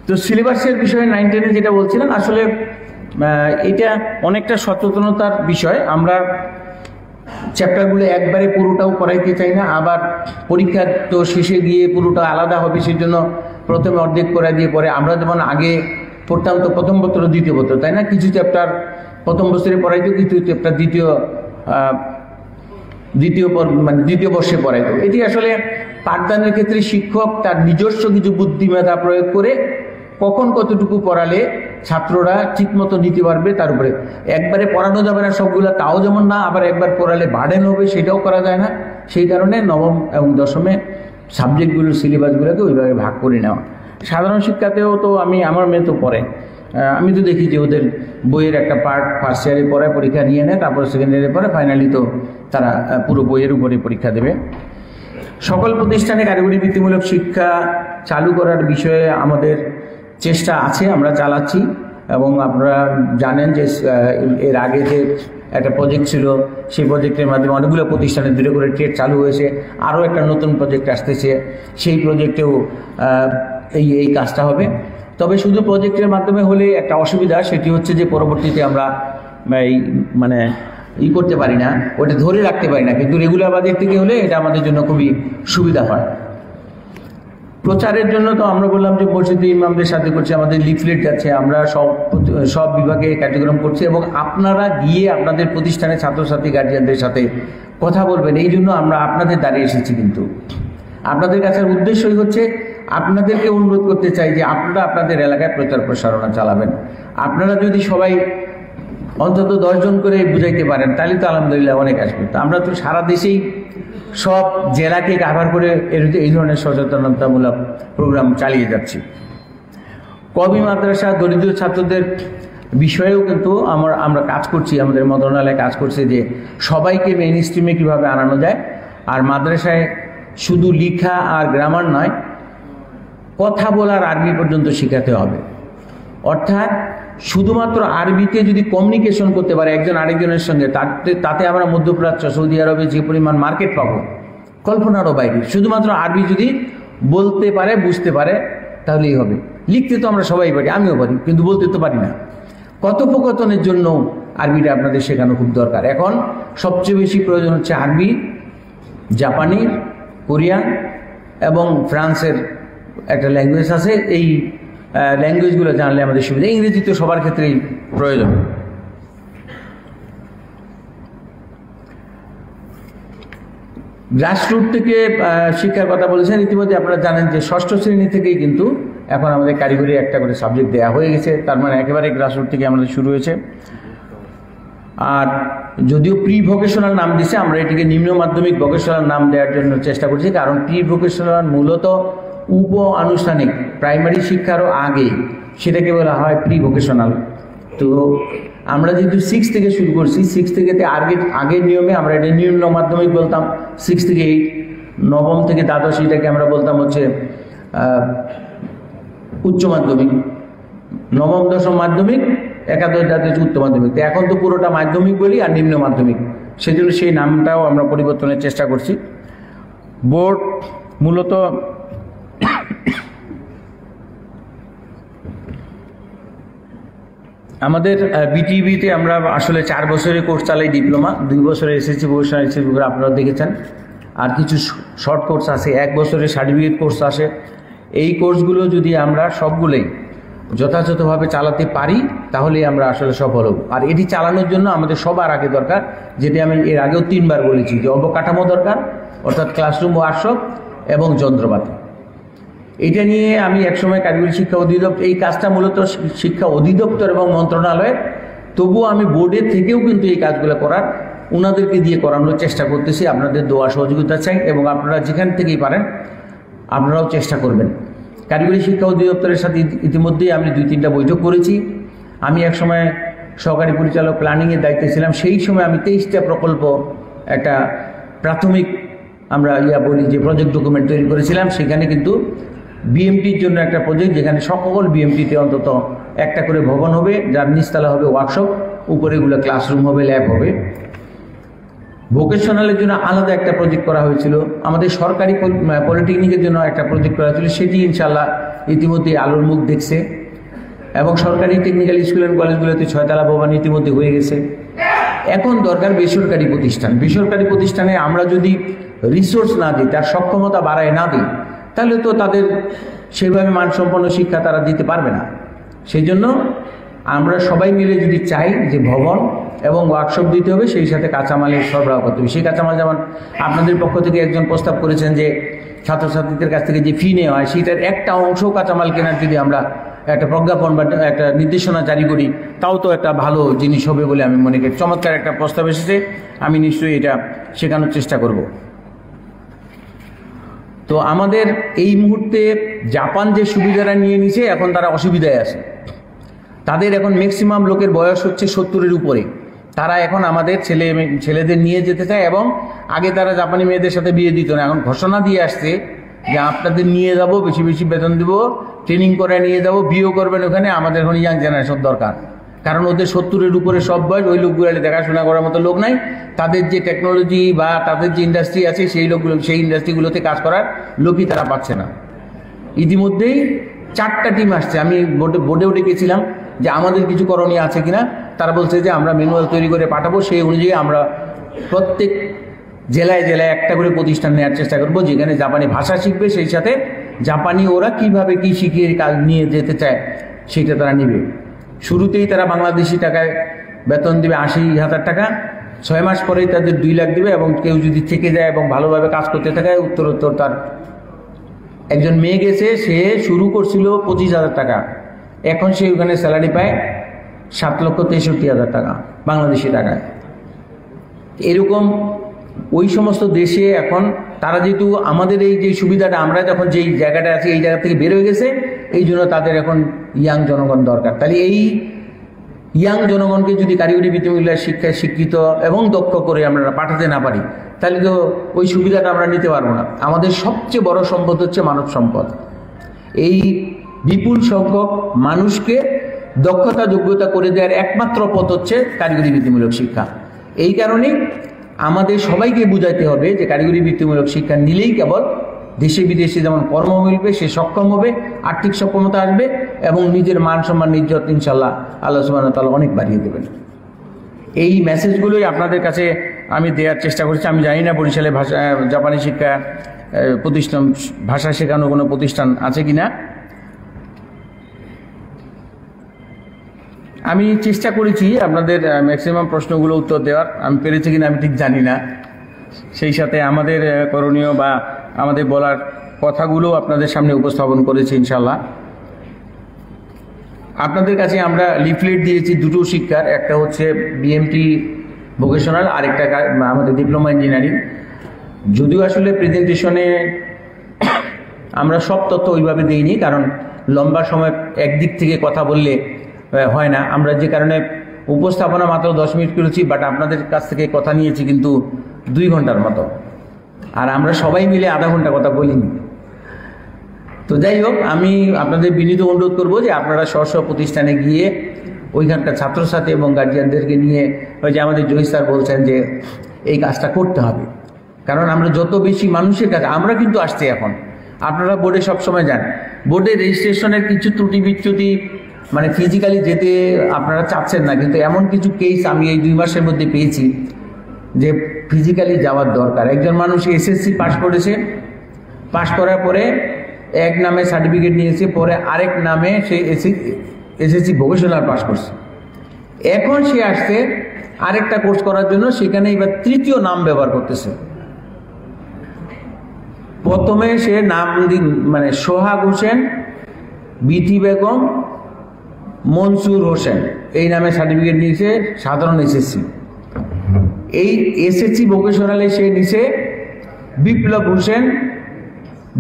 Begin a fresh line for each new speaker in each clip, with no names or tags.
তো সিলেবাসের বিষয়ে 9-10-এ যেটা বলছিলেন, আসলে এটা অনেকটা সচেতনতার বিষয়। আমরা চ্যাপ্টারগুলো একবারে পুরোটাও করাইতে চাই না, আবার পরীক্ষা তো শেষে গিয়ে পুরোটা আলাদা হবে, সেই জন্য প্রথমে অর্ধেক করে দিয়ে পরে আমরা যেমন আগে পড়তাম তো প্রথম বছর দ্বিতীয় বছর, তাই না? কিছু চ্যাপ্টার প্রথম বছরে পড়াইতো, কিছু চ্যাপ্টার দ্বিতীয় বর্ষে পড়াইতো। এটি আসলে পাঠদানের ক্ষেত্রে শিক্ষক তার নিজস্ব কিছু বুদ্ধিমত্তা প্রয়োগ করে কখন কতটুকু পড়ালে ছাত্ররা ঠিকমতো নিতে পারবে তার উপরে। একবারে পড়ানো যাবে না সবগুলো, তাও যেমন না, আবার একবার পড়ালে বার্ডেন হবে সেটাও করা যায় না। সেই কারণে নবম এবং দশমে সাবজেক্টগুলোর সিলেবাসগুলোকে ওইভাবে ভাগ করে নেওয়া। সাধারণ শিক্ষাতেও তো আমার মেয়ে তো পড়ে, আমি তো দেখি যে ওদের বইয়ের একটা পার্ট ফার্স্ট ইয়ারে পড়ে পরীক্ষা নিয়ে নেয়, তারপর সেকেন্ড ইয়ারে পরে ফাইনালি তো তারা পুরো বইয়ের উপরে পরীক্ষা দেবে। সকল প্রতিষ্ঠানে কারিগরি বৃত্তিমূলক শিক্ষা চালু করার বিষয়ে আমাদের চেষ্টা আছে, আমরা চালাচ্ছি। এবং আপনারা জানেন যে এর আগে যে একটা প্রজেক্ট ছিল, সেই প্রজেক্টের মাধ্যমে অনেকগুলো প্রতিষ্ঠানে দূরে করে ট্রেড চালু হয়েছে। আরও একটা নতুন প্রজেক্ট আসতেছে, সেই প্রজেক্টেও এই কাজটা হবে। তবে শুধু প্রজেক্টের মাধ্যমে হলে একটা অসুবিধা, সেটি হচ্ছে যে পরবর্তীতে আমরা করতে পারি না, ওটা ধরে রাখতে পারি না। কিন্তু রেগুলার বাজেট থেকে হলে এটা আমাদের জন্য খুবই সুবিধা হয়। প্রচারের জন্য তো আমরা বললাম যে মসজিদে ইমামদের সাথে করছি, আমাদের লিফলেট যাচ্ছে, আমরা সব বিভাগে কার্যক্রম করছি। এবং আপনারা গিয়ে আপনাদের প্রতিষ্ঠানে ছাত্রছাত্রী গার্জিয়ানদের সাথে কথা বলবেন, এই জন্য আমরা আপনাদের দাঁড়িয়ে এসেছি। কিন্তু আপনাদের কাছে উদ্দেশ্যই হচ্ছে আপনাদেরকে অনুরোধ করতে চাই যে আপনারা আপনাদের এলাকায় প্রচার প্রসারণা চালাবেন। আপনারা যদি সবাই অন্তত 10 জন করে বুঝাইতে পারেন তাহলে তো আলহামদুলিল্লাহ অনেক আসবে। তো আমরা তো সারা দেশেই সব জেলাকে কাভার করে এই ধরনের সচেতনতামূলক প্রোগ্রাম চালিয়ে যাচ্ছি। কওমি মাদ্রাসা দরিদ্র ছাত্রদের বিষয়েও কিন্তু আমরা কাজ করছি, আমাদের মন্ত্রণালয়ে কাজ করছে যে সবাইকে মেইন স্ট্রিমে কীভাবে আনানো যায়। আর মাদ্রাসায় শুধু লিখা আর গ্রামার নয়, কথা বলার আরবি পর্যন্ত শেখাতে হবে। অর্থাৎ শুধুমাত্র আরবিতে যদি কমিউনিকেশন করতে পারে একজন আরেকজনের সঙ্গে, তাতে আমরা মধ্যপ্রাচ্য সৌদি আরবে যে পরিমাণ মার্কেট পাবো কল্পনারও বাইরে। শুধুমাত্র আরবি যদি বলতে পারে, বুঝতে পারে, তাহলেই হবে। লিখতে তো আমরা সবাই পারি, আমিও পারি, কিন্তু বলতে তো পারি না। কথোপকথনের জন্য আরবিটা আপনাদের শেখানো খুব দরকার। এখন সবচেয়ে বেশি প্রয়োজন হচ্ছে আরবি, জাপানি, কোরিয়ান এবং ফ্রান্সের একটা ল্যাঙ্গুয়েজ আছে। এই ল্যাঙ্গুয়েজগুলো জানলে আমাদের সুবিধা। ইংরেজি তো সবার ক্ষেত্রেই প্রয়োজন। গ্রাসরুট থেকে শিক্ষার কথা বলেছেন। ইতিমধ্যে আপনারা জানেন যে 6ষ্ঠ শ্রেণী থেকেই কিন্তু এখন আমাদের কারিগরি একটা করে সাবজেক্ট দেওয়া হয়ে গেছে। তার মানে একেবারে গ্রাসরুট থেকে আমাদের শুরু হয়েছে। আর যদিও প্রি ভোকেশনাল নাম দিছে, আমরা এটিকে নিম্ন মাধ্যমিক ভোকেশনাল নাম দেওয়ার জন্য চেষ্টা করছি। কারণ প্রি ভোকেশনাল মূলত উপ আনুষ্ঠানিক প্রাইমারি শিক্ষারও আগে, সেটাকে বলা হয় প্রি ভোকেশনাল। তো আমরা যেহেতু 6 থেকে শুরু করছি, 6 থেকে আগের নিয়মে আমরা এটা নিম্ন মাধ্যমিক বলতাম, 6 থেকে 8, নবম থেকে দ্বাদশ এটাকে আমরা বলতাম হচ্ছে উচ্চ মাধ্যমিক, নবম দশম মাধ্যমিক, একাদশ দ্বাদশ উচ্চ মাধ্যমিক। তো এখন তো পুরোটা মাধ্যমিক বলি আর নিম্ন মাধ্যমিক, সেজন্য সেই নামটাও আমরা পরিবর্তনের চেষ্টা করছি। বোর্ড মূলত আমাদের বিটিভিতে আমরা আসলে 4 বছরের কোর্স চালাই, ডিপ্লোমা, 2 বছরের এসএসসি ভোকেশনাল এসএসসি আপনারা দেখেছেন। আর কিছু শর্ট কোর্স আছে, 1 বছরের সার্টিফিকেট কোর্স আসে। এই কোর্সগুলো যদি আমরা সবগুলোই যথাযথভাবে চালাতে পারি তাহলে আমরা আসলে সফল হব। আর এটি চালানোর জন্য আমাদের সবার আগে দরকার, যেটি আমি এর আগেও 3 বার বলেছি, যে অবকাঠামো দরকার, অর্থাৎ ক্লাসরুম, ওয়ার্কশপ এবং যন্ত্রপাতি। এটা নিয়ে আমি একসময় কারিগরি শিক্ষা অধিদপ্তর, এই কাজটা মূলত শিক্ষা অধিদপ্তর এবং মন্ত্রণালয়ের, তবুও আমি বোর্ডের থেকেও কিন্তু এই কাজগুলো করার, ওনাদেরকে দিয়ে করানোর চেষ্টা করতেছি। আপনাদের দোয়া সহযোগিতা চাই এবং আপনারা যেখান থেকেই পারেন আপনারাও চেষ্টা করবেন। কারিগরি শিক্ষা অধিদপ্তরের সাথে ইতিমধ্যেই আমি 2-3টা বৈঠক করেছি। আমি একসময় সহকারী পরিচালক প্ল্যানিংয়ের দায়িত্বে ছিলাম, সেই সময় আমি 23টা প্রকল্প, একটা প্রাথমিক আমরা বলি যে প্রজেক্ট ডকুমেন্ট তৈরি করেছিলাম। সেখানে কিন্তু বিএমটির জন্য একটা প্রজেক্ট, যেখানে সকল বিএমটিতে অন্তত একটা করে ভবন হবে, যার নিচতলা হবে ওয়ার্কশপ, উপরেগুলো ক্লাসরুম হবে, ল্যাব হবে। ভোকেশনালের জন্য আলাদা একটা প্রজেক্ট করা হয়েছিল, আমাদের সরকারি পলিটেকনিকের জন্য একটা প্রজেক্ট করা হয়েছিল, সেটি ইনশাল্লাহ ইতিমধ্যে আলোর মুখ দেখছে এবং সরকারি টেকনিক্যাল স্কুল অ্যান্ড কলেজগুলোতে 6 তলা ভবন ইতিমধ্যে হয়ে গেছে। এখন দরকার বেসরকারি প্রতিষ্ঠান। বেসরকারি প্রতিষ্ঠানে আমরা যদি রিসোর্স না দিই, তার সক্ষমতা বাড়ায় না দিই, তাহলে তো তাদের সেভাবে মানসম্পন্ন শিক্ষা তারা দিতে পারবে না। সেই জন্য আমরা সবাই মিলে যদি চাই যে ভবন এবং ওয়ার্কশপ দিতে হবে, সেই সাথে কাঁচামালের সরবরাহ করতে হবে। সেই কাঁচামাল যেমন আপনাদের পক্ষ থেকে একজন প্রস্তাব করেছেন যে ছাত্রছাত্রীদের কাছ থেকে যে ফি নেওয়া হয়, সেটার একটা অংশ কাঁচামাল কেনার যদি আমরা একটা প্রজ্ঞাপন বা একটা নির্দেশনা জারি করি, তাও তো একটা ভালো জিনিস হবে বলে আমি মনে করি। চমৎকার একটা প্রস্তাব এসেছে, আমি নিশ্চয়ই এটা শেখানোর চেষ্টা করব। তো আমাদের এই মুহূর্তে জাপান যে সুবিধাটা নিয়ে নিছে, এখন তারা অসুবিধায় আছে। তাদের এখন ম্যাক্সিমাম লোকের বয়স হচ্ছে 70-এর উপরে। তারা এখন আমাদের ছেলেদের নিয়ে যেতে চায়, এবং আগে তারা জাপানি মেয়েদের সাথে বিয়ে দিত না, এখন ঘোষণা দিয়ে আসছে যে আপনাদের নিয়ে যাব, বেশি বেশি বেতন দেবো, ট্রেনিং করে নিয়ে যাব, বিয়েও করবেন ওখানে। আমাদের এখন ইয়াং জেনারেশন দরকার, কারণ ওদের 70-এর উপরে সব বয়স, ওই লোকগুলো দেখাশোনা করার মতো লোক নাই। তাদের যে টেকনোলজি বা তাদের যে ইন্ডাস্ট্রি আছে, সেই ইন্ডাস্ট্রিগুলোতে কাজ করার লোকই তারা পাচ্ছে না। ইতিমধ্যেই 4টা টিম আসছে। আমি বোর্ডে উঠে গেছিলাম যে আমাদের কিছু করণীয় আছে কিনা। তারা বলছে যে আমরা ম্যানুয়াল তৈরি করে পাঠাবো, সেই অনুযায়ী আমরা প্রত্যেক জেলায় জেলায় একটা করে প্রতিষ্ঠান নেওয়ার চেষ্টা করবো, যেখানে জাপানি ভাষা শিখবে, সেই সাথে জাপানি ওরা কিভাবে কি শিখিয়ে কাজ নিয়ে যেতে চায় সেটা তারা নিবে। শুরুতেই তারা বাংলাদেশি টাকায় বেতন দিবে 80,000 টাকা, 6 মাস পরেই তাদের 2 লাখ দিবে, এবং কেউ যদি থেকে যায় এবং ভালোভাবে কাজ করতে থাকে উত্তরোত্তর। তার একজন মেয়ে গেছে, সে শুরু করছিল 25,000 টাকা, এখন সে ওখানে স্যালারি পায় 7,63,000 টাকা বাংলাদেশি টাকায়। এরকম ওই সমস্ত দেশে এখন তারা যেহেতু আমাদের এই যে সুবিধাটা, আমরা যখন যেই জায়গাটা আছি এই জায়গা থেকে বের হয়ে গেছে, এই জন্য তাদের এখন ইয়াং জনগণ দরকার। তাহলে এই ইয়াং জনগণকে যদি কারিগরি বৃত্তিমূল্যের শিক্ষায় শিক্ষিত এবং দক্ষ করে আমরা পাঠাতে না পারি, তাহলে তো ওই সুবিধাটা আমরা নিতে পারবো না। আমাদের সবচেয়ে বড় সম্পদ হচ্ছে মানব সম্পদ। এই বিপুল সংখ্যক মানুষকে দক্ষতা যোগ্যতা করে দেওয়ার একমাত্র পথ হচ্ছে কারিগরি বৃত্তিমূলক শিক্ষা। এই কারণেই আমাদের সবাইকে বুঝাইতে হবে যে কারিগরি বৃত্তিমূলক শিক্ষা নিলেই কেবল দেশে বিদেশে যেমন কর্ম মিলবে, সে সক্ষম হবে, আর্থিক সক্ষমতা আসবে, এবং নিজের মান সম্মান ইজ্জত ইনশাল্লাহ আল্লাহ সুবহানাহু ওয়া তাআলা অনেক বাড়িয়ে দেবেন। এই মেসেজগুলোই আপনাদের কাছে আমি দেওয়ার চেষ্টা করছি। আমি জানি না বরিশালে জাপানি শিক্ষা প্রতিষ্ঠান, ভাষা শেখানো কোনো প্রতিষ্ঠান আছে কিনা। আমি চেষ্টা করেছি আপনাদের ম্যাক্সিমাম প্রশ্নগুলো উত্তর দেওয়ার। আমি পেরেছি কিনা আমি ঠিক জানি না। সেই সাথে আমাদের করণীয় বা আমাদের বলার কথাগুলো আপনাদের সামনে উপস্থাপন করেছি ইনশাল্লাহ। আপনাদের কাছে আমরা লিফলেট দিয়েছি 2টো শিক্ষার, একটা হচ্ছে বিএমটি ভোকেশনাল, আরেকটা আমাদের ডিপ্লোমা ইঞ্জিনিয়ারিং। যদিও আসলে প্রেজেন্টেশনে আমরা সব তথ্য ওইভাবে দিইনি, কারণ লম্বা সময় একদিক থেকে কথা বললে হয় না। আমরা যে কারণে উপস্থাপনা মাত্র 10 মিনিট করেছি, বাট আপনাদের কাছ থেকে কথা নিয়েছি কিন্তু 2 ঘন্টার মতো, আর আমরা সবাই মিলে আধা ঘন্টা কথা বলিনি। তো যাই হোক, আমি আপনাদের বিনীত অনুরোধ করব যে আপনারা স্ব প্রতিষ্ঠানে গিয়ে ওইখানকার ছাত্রছাত্রী এবং গার্জিয়ানদেরকে নিয়ে, ওই যে আমাদের জহির স্যার বলছেন যে এই কাজটা করতে হবে, কারণ আমরা যত বেশি মানুষের কাছে, আমরা কিন্তু আসছি এখন, আপনারা বোর্ডে সবসময় যান, বোর্ডে রেজিস্ট্রেশনের কিছু ত্রুটি বিচ্যুতি মানে ফিজিক্যালি যেতে আপনারা চাচ্ছেন না, কিন্তু এমন কিছু কেস আমি এই 2 মাসের মধ্যে পেয়েছি যে ফিজিক্যালি যাওয়ার দরকার। একজন মানুষ এসএসসি পাস করেছে, পাস করার পরে এক নামে সার্টিফিকেট নিয়েছে, পরে আরেক নামে সে এসএসসি ভোকেশনাল পাস করছে। এখন সে আসছে আরেকটা কোর্স করার জন্য, সেখানে এবার 3য় নাম ব্যবহার করতেছে। প্রথমে সে নাম মানে সোহাগ হোসেন, বিথি বেগম, মনসুর হোসেন এই নামে সার্টিফিকেট নিয়েছে সাধারণ এসএসসি। এই এসএসসি ভোকেশনালে সে নিছে বিপ্লব হোসেন,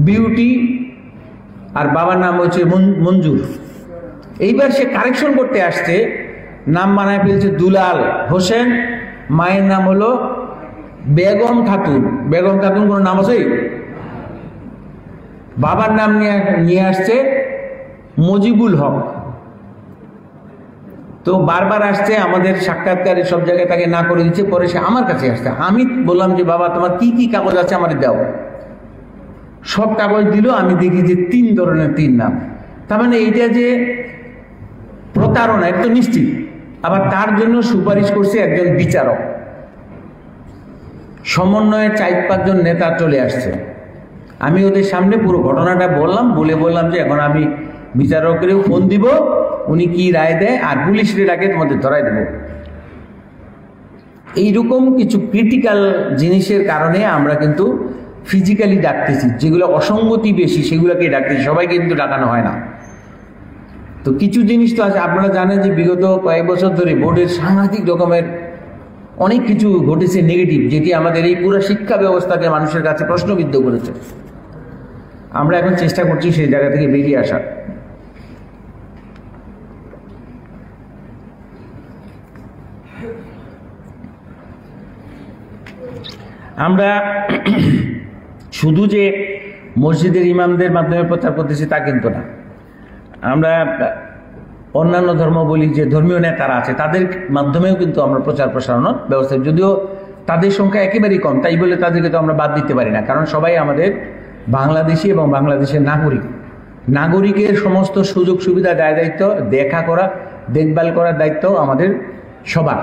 বিউটি, আর বাবার নাম হচ্ছে মঞ্জুর। এইবার সে কারেকশন করতে আসছে, নাম বানায় ফেলছে দুলাল হোসেন, মায়ের নাম হলো বেগম খাতুন। বেগম খাতুন কোনো নাম আছে? বাবার নাম নিয়ে আসছে মজিবুল হক। তো বারবার আসছে, আমাদের সাক্ষাৎকারে সব জায়গায় তাকে না করে দিচ্ছে, পরে সে আমার কাছে আসছে। আমি বললাম যে বাবা তোমার কি কি কাগজ আছে আমার দাও। সব কাগজ দিল, আমি দেখি যে 3 ধরনের 3 নাম। তার মানে এইটা যে প্রতারণা এটা তো নিশ্চিত। আবার তার জন্য সুপারিশ করছে একজন বিচারক, সমন্বয়ে 4-5 জন নেতা চলে আসছে। আমি ওদের সামনে পুরো ঘটনাটা বললাম যে এখন আমি বিচারকেরও ফোন দিব, উনি কি রায় দেয়, আর পুলিশের ডাকে তোমাদের ধরাই দেব। এইরকম কিছু ক্রিটিক্যাল জিনিসের কারণে আমরা কিন্তু ফিজিক্যালি ডাকতেছি, যেগুলো অসঙ্গতি বেশি সেগুলোকে ডাকতেছি, সবাইকে কিন্তু ডাকানো হয় না। তো কিছু জিনিস তো আছে, আপনারা জানেন যে বিগত কয়েক বছর ধরে বোর্ডের সাংঘাতিক রকমের অনেক কিছু ঘটেছে নেগেটিভ, যেটি আমাদের এই পুরো শিক্ষা ব্যবস্থাকে মানুষের কাছে প্রশ্নবিদ্ধ করেছে। আমরা এখন চেষ্টা করছি সেই জায়গা থেকে বেরিয়ে আসার। আমরা শুধু যে মসজিদের ইমামদের মাধ্যমে প্রচার করতেছি তা কিন্তু না, আমরা অন্যান্য ধর্মাবলী যে ধর্মীয় নেতারা আছে তাদের মাধ্যমেও কিন্তু আমরা প্রচার প্রসারণের ব্যবস্থা, যদিও তাদের সংখ্যা একেবারেই কম, তাই বলে তাদেরকে তো আমরা বাদ দিতে পারি না, কারণ সবাই আমাদের বাংলাদেশি এবং বাংলাদেশের নাগরিকের সমস্ত সুযোগ সুবিধা দায় দায়িত্ব দেখা করা, দেখভাল করার দায়িত্ব আমাদের সবার।